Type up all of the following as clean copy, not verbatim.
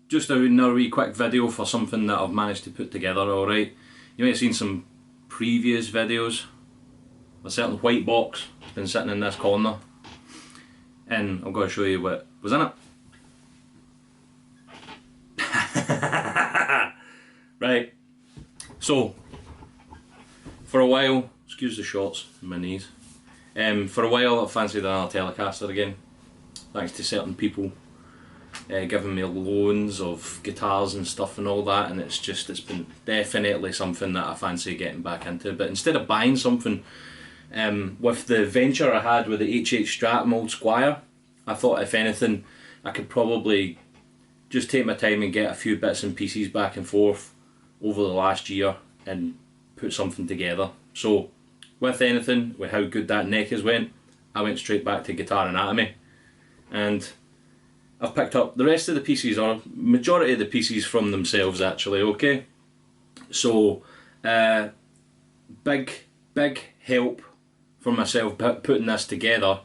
just another wee quick video for something that I've managed to put together, alright. You might have seen some previous videos. A certain white box has been sitting in this corner, and I'm going to show you what was in it. Right, so for a while, excuse the shorts on my knees, for a while I fancied another Telecaster again, thanks to certain people giving me loans of guitars and stuff and all that, and it's been definitely something that I fancy getting back into. But instead of buying something, with the venture I had with the HH Strat Old Squire, I thought if anything I could probably just take my time and get a few bits and pieces back and forth over the last year and put something together. So with anything, with how good that neck has went, I went straight back to Guitar Anatomy, and I've picked up the rest of the pieces, or majority of the pieces from themselves actually, okay? So big help for myself putting this together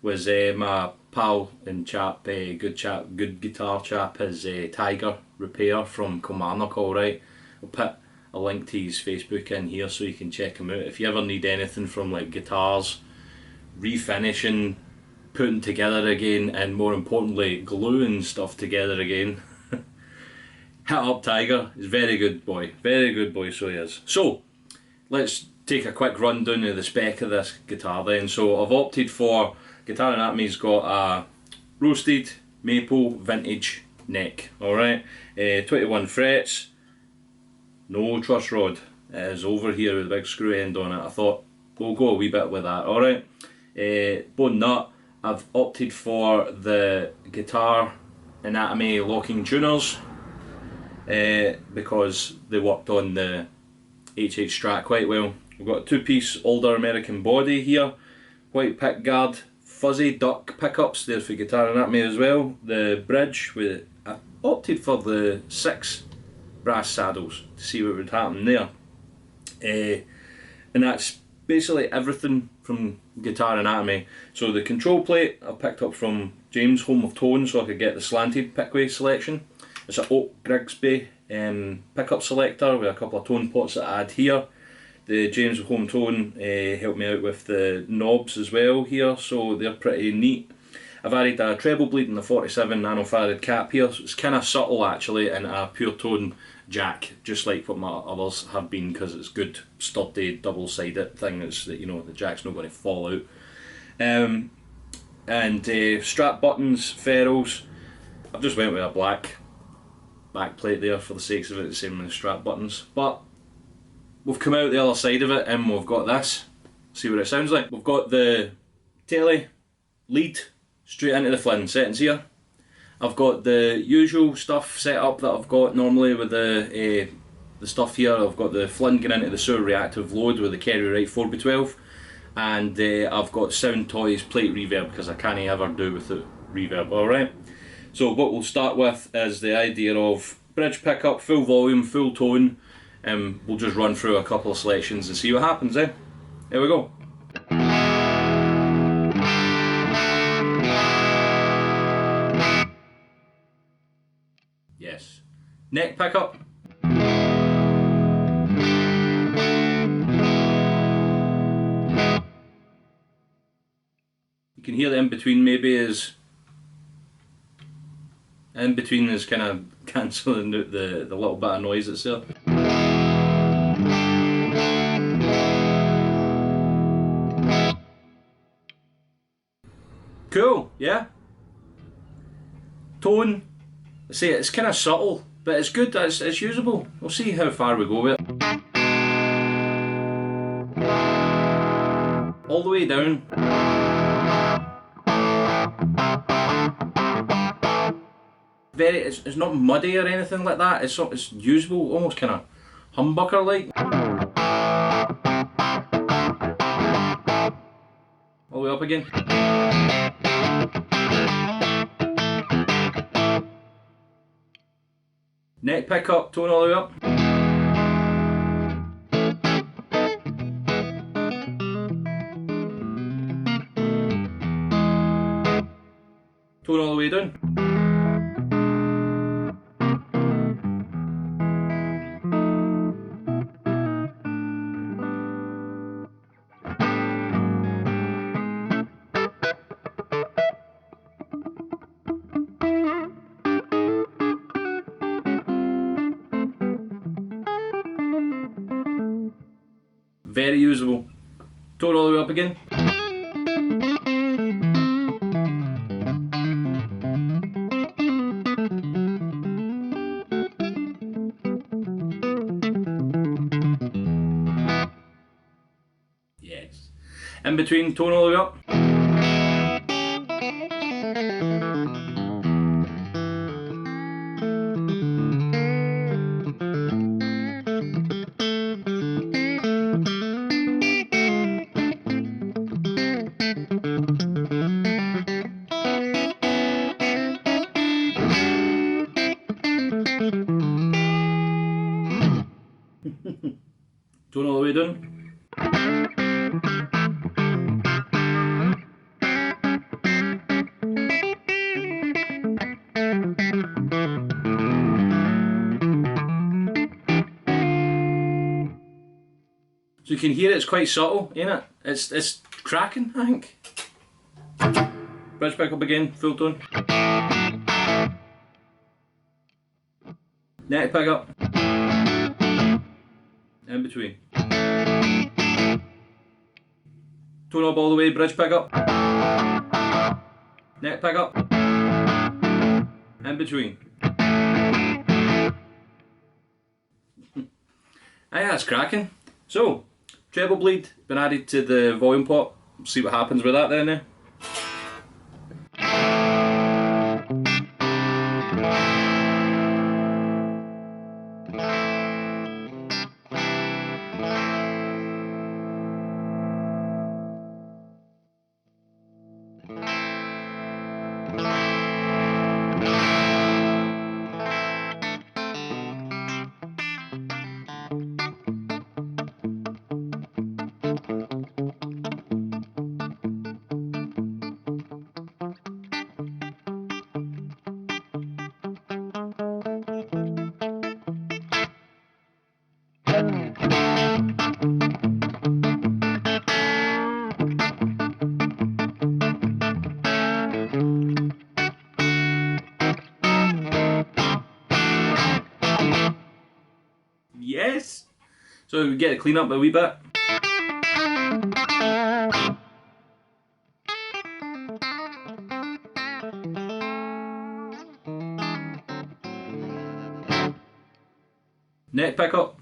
was my pal and chap, good guitar chap, is Tiger Repair from Kilmarnock, alright. I'll put a link to his Facebook in here so you can check him out. If you ever need anything from like guitars, refinishing, putting together again, and more importantly gluing stuff together again, hit up Tiger. He's a very good boy, so he is. So let's take a quick rundown of the spec of this guitar then. So I've opted for, Guitar Anatomy's got a roasted maple vintage neck, alright, 21 frets, no truss rod. It is over here with a big screw end on it. I thought we'll go a wee bit with that, alright. Bone nut, I've opted for the Guitar Anatomy locking tuners because they worked on the HH Strat quite well. We've got a two-piece older American body here, white pickguard, fuzzy duck pickups there for Guitar Anatomy as well. The bridge, I opted for the 6 brass saddles to see what would happen there. And that's basically everything from Guitar Anatomy. So the control plate I picked up from James Home of Tone so I could get the slanted pickway selection. It's an Oak Grigsby pickup selector with a couple of tone pots that I add here. The James Home Tone helped me out with the knobs as well here, so they're pretty neat. I've added a treble bleed and a 47 nanofarad cap here, so it's kind of subtle actually, and a pure tone jack, just like what my others have been, because it's good sturdy double-sided thing. It's that, you know, the jack's not going to fall out. And strap buttons, ferrules. I've just went with a black back plate there for the sakes of it, the same as the strap buttons. But we've come out the other side of it and we've got this. See what it sounds like. We've got the telly lead straight into the Flynn settings here. I've got the usual stuff set up that I've got normally with the stuff here. I've got the Flynn going into the sewer reactive load with the Kerry Wright 4x12, and I've got Sound Toys plate reverb because I can't ever do without reverb, alright? So what we'll start with is the idea of bridge pickup, full volume, full tone, and we'll just run through a couple of selections and see what happens, eh? Here we go. Yes. Neck pickup. You can hear the in-between maybe is... In-between is kind of cancelling out the little bit of noise that's there. Cool, yeah? Tone. I say it's kind of subtle, but it's good, it's usable. We'll see how far we go with it. All the way down. It's not muddy or anything like that, it's usable, almost kind of humbucker like. All the way up again. Neck pickup, tone all the way up. Tone all the way down. very usable. Tone all the way up again. Yes. In between, tone all the way up. Tone all the way down. So you can hear it's quite subtle, ain't it? It's cracking, I think. Bridge back up again, full tone. Neck pick up. In between. Tone up all the way, bridge pick up. Neck pick up. In between. Aye, that's cracking. So, treble bleed been added to the volume pot. See what happens with that then. Yes! So we get to clean up a wee bit. Neck pick up.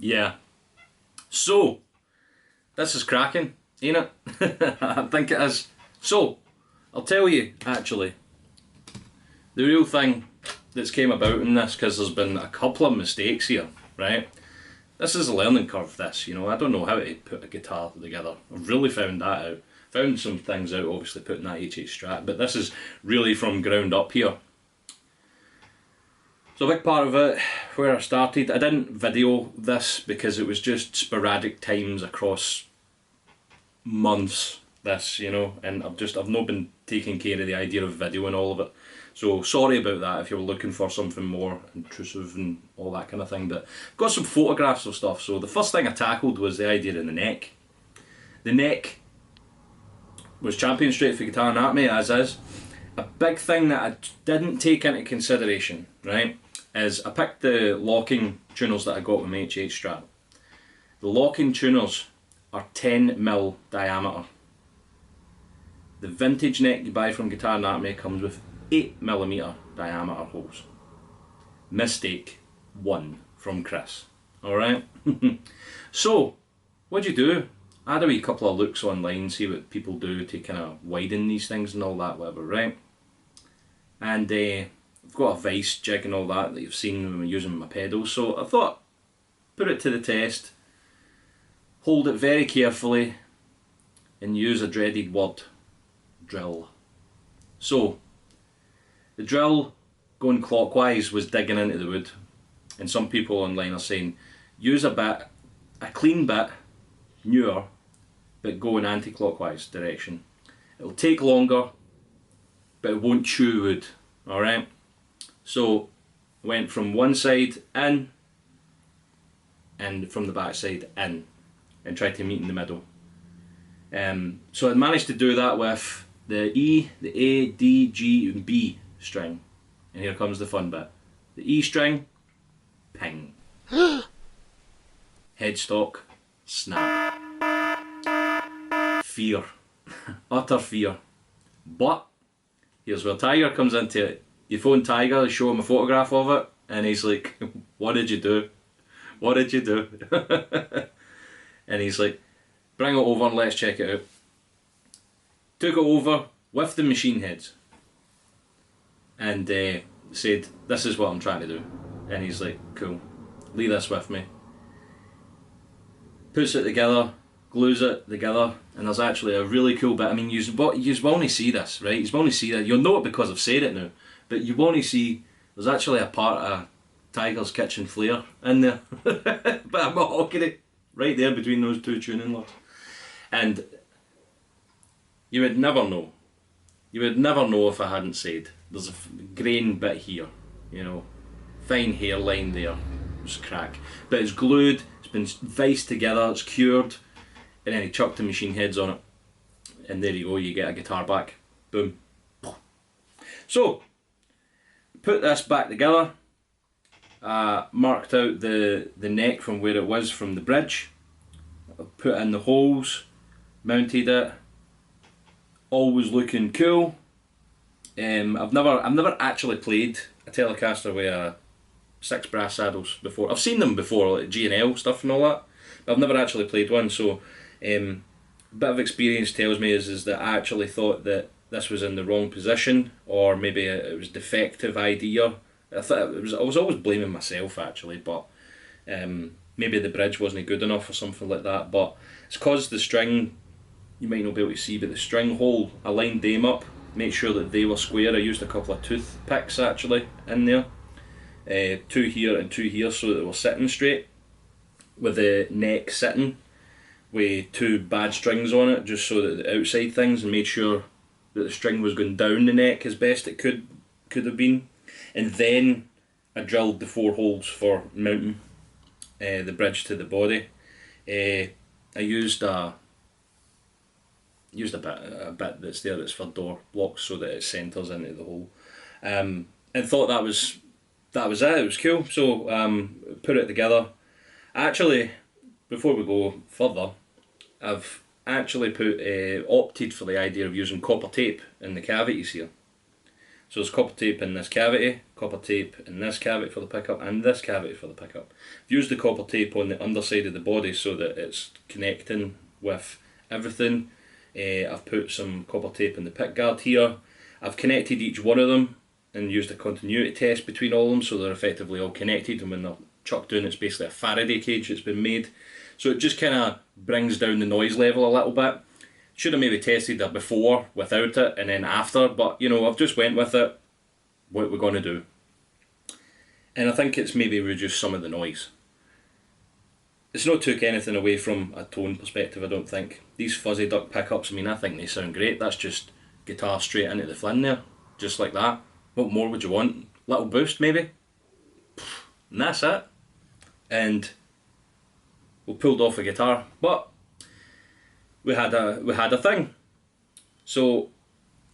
Yeah. So, this is cracking, ain't it? I think it is. So, I'll tell you, actually, the real thing that's came about in this, because there's been a couple of mistakes here, right? This is a learning curve, this, you know. I don't know how to put a guitar together. I've really found that out. Found some things out, obviously, putting that H8 Strat, but this is really from ground up here. So a big part of it, where I started, I didn't video this because it was just sporadic times across months, this, you know, and I've not been taking care of the idea of videoing all of it. So sorry about that if you were looking for something more intrusive and all that kind of thing, but I've got some photographs of stuff. So the first thing I tackled was the idea of the neck. The neck was champion straight for Guitar Anatomy, as is. A big thing that I didn't take into consideration, right, is I picked the locking tuners that I got with my H8 Strat. The locking tuners are 10mm diameter. The vintage neck you buy from Guitar Anatomy comes with 8mm diameter holes. Mistake 1 from Chris. Alright? So, what do you do? I had a wee couple of looks online, see what people do to kind of widen these things and all that, whatever, right? And I've got a vice jig and all that you've seen when I'm using my pedals, so I thought, put it to the test, hold it very carefully, and use a dreaded word, drill. So, the drill going clockwise was digging into the wood, and some people online are saying, use a clean bit, newer, but go in anti-clockwise direction. It'll take longer, but it won't chew wood, alright? So, went from one side in, and from the back side in, and tried to meet in the middle. So I managed to do that with the E, the A, D, G and B string. And here comes the fun bit. The E string, ping. Headstock, snap. Fear. Utter fear. But, here's where Tiger comes into it. You phone Tiger, you show him a photograph of it, and he's like, what did you do? What did you do? And he's like, bring it over and let's check it out. Took it over with the machine heads and said, this is what I'm trying to do. And he's like, cool, leave this with me. Puts it together, glues it together, and there's actually a really cool bit. I mean, you won't see this, right? You won't see that. You'll know it because I've said it now, but you won't see there's actually a part of Tiger's Kitchen Flair in there. But I'm not hawking it. Right there between those two tuning locks. And you would never know. You would never know if I hadn't said, there's a grain bit here, you know, fine hairline there, just crack. But it's glued, it's been viced together, it's cured, and then he chucked the machine heads on it. And there you go, you get a guitar back. Boom. So, put this back together. Marked out the neck from where it was from the bridge, put in the holes, mounted it, always looking cool. I've never actually played a Telecaster with 6 brass saddles before. I've seen them before, like G&L stuff and all that, but I've never actually played one, so a bit of experience tells me is that I actually thought that this was in the wrong position, or maybe it was defective idea. I was always blaming myself actually, but maybe the bridge wasn't good enough or something like that. But it's cause the string, you might not be able to see, but the string hole, I lined them up, make sure that they were square. I used a couple of toothpicks actually in there, 2 here and 2 here, so that they were sitting straight, with the neck sitting with 2 bad strings on it, just so that the outside things, and made sure that the string was going down the neck as best it could have been. And then I drilled the 4 holes for mounting the bridge to the body. I used a bit that's there that's for door blocks so that it centres into the hole, and thought that was it. It was cool. So put it together. Actually, before we go further, I've actually opted for the idea of using copper tape in the cavities here. So there's copper tape in this cavity, copper tape in this cavity for the pickup, and this cavity for the pickup. I've used the copper tape on the underside of the body so that it's connecting with everything. I've put some copper tape in the pick guard here. I've connected each one of them and used a continuity test between all of them so they're effectively all connected, and when they're chucked down it's basically a Faraday cage that's been made. So it just kind of brings down the noise level a little bit. Should have maybe tested that before without it and then after, but you know, I've just went with it, what we're going to do. And I think it's maybe reduced some of the noise. It's not took anything away from a tone perspective, I don't think. These fuzzy duck pickups, I mean, I think they sound great. That's just guitar straight into the Flynn there, just like that. What more would you want? Little boost maybe? And that's it. And we pulled off a guitar, but we had a thing. So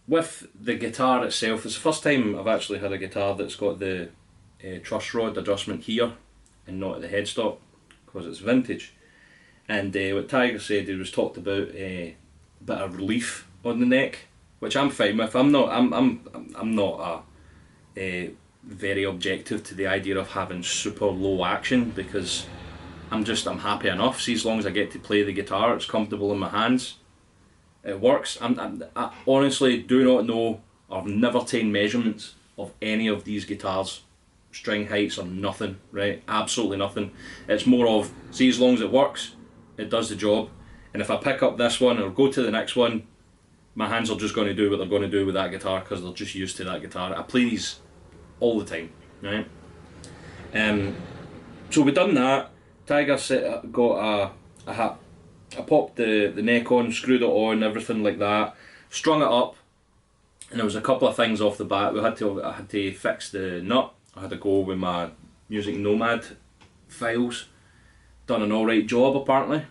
with the guitar itself, it's the first time I've actually had a guitar that's got the truss rod adjustment here and not at the headstock, because it's vintage. And what Tiger said, he was talked about a bit of relief on the neck which I'm fine with. I'm not a very objective to the idea of having super low action, because I'm happy enough. See, as long as I get to play the guitar, it's comfortable in my hands, it works. I honestly do not know, I've never taken measurements of any of these guitars, string heights or nothing, right? Absolutely nothing. It's more of, see, as long as it works, it does the job. And if I pick up this one or go to the next one, my hands are just going to do what they're going to do with that guitar, because they're just used to that guitar. I play these all the time, right? So we done that. Tiger got a hat. I popped the neck on, screwed it on, everything like that, strung it up, and there was a couple of things off the bat. I had to fix the nut. I had to go with my Music Nomad files. Done an alright job apparently.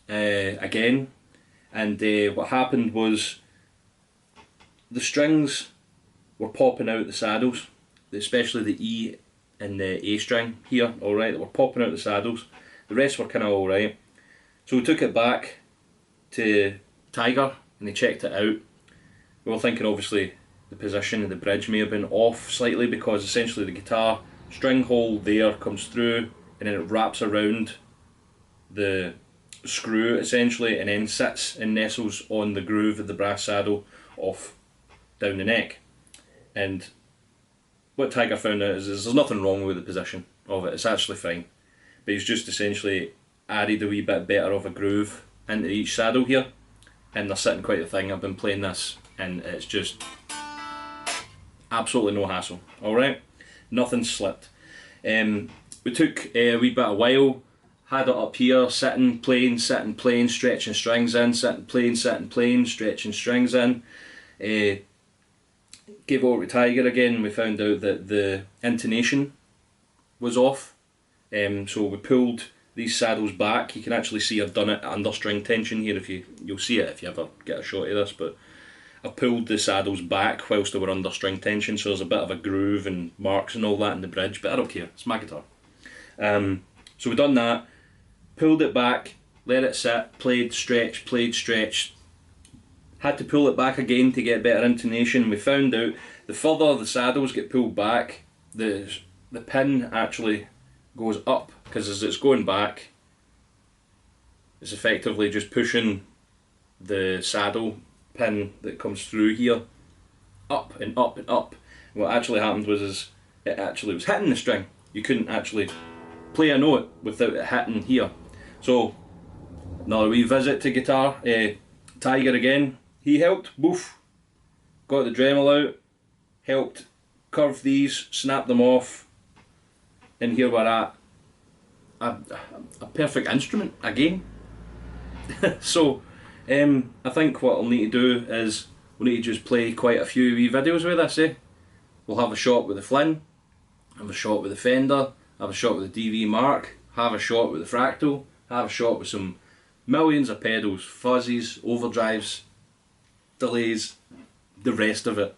Again, and what happened was the strings were popping out the saddles, especially the E and the A string here, alright, they were popping out the saddles. The rest were kind of alright. So we took it back to Tiger and he checked it out. We were thinking obviously the position of the bridge may have been off slightly, because essentially the guitar string hole there comes through and then it wraps around the screw essentially, and then sits and nestles on the groove of the brass saddle off down the neck. And what Tiger found out is there's nothing wrong with the position of it, it's actually fine, but he's just essentially added a wee bit better of a groove into each saddle here, and they're sitting quite a thing. I've been playing this and it's just absolutely no hassle, alright? Nothing slipped. We took a wee bit of while, had it up here, sitting, playing, stretching strings in, sitting, playing, stretching strings in. Gave it over to Tiger again. We found out that the intonation was off. So we pulled these saddles back. You can actually see I've done it under string tension here. You'll see it if you ever get a shot of this, but I pulled the saddles back whilst they were under string tension, so there's a bit of a groove and marks and all that in the bridge, but I don't care, it's my guitar. So we've done that, pulled it back, let it sit, played, stretched, had to pull it back again to get better intonation. We found out the further the saddles get pulled back, the pin actually goes up, because as it's going back, it's effectively just pushing the saddle pin that comes through here up and up and up. And what actually happened was it actually was hitting the string. You couldn't actually play a note without it hitting here. So another wee visit to guitar. Tiger again, he helped, boof, got the Dremel out, helped curve these, snap them off, and here we're at a perfect instrument again. So I think what I'll need to do is we'll need to just play quite a few wee videos with this. We'll have a shot with the Flynn, have a shot with the Fender, have a shot with the DV Mark, have a shot with the Fractal, have a shot with some millions of pedals, fuzzies, overdrives, delays, the rest of it.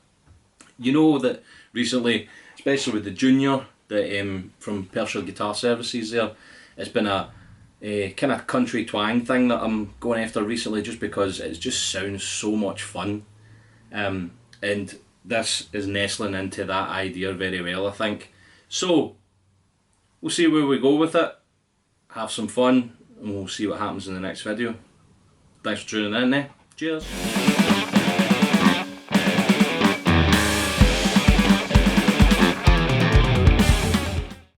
You know that recently, especially with the Junior, that from Pershore Guitar Services there, it's been a kind of country twang thing that I'm going after recently, just because it just sounds so much fun. And this is nestling into that idea very well, I think. So we'll see where we go with it, have some fun, and we'll see what happens in the next video. Thanks for tuning in. Cheers.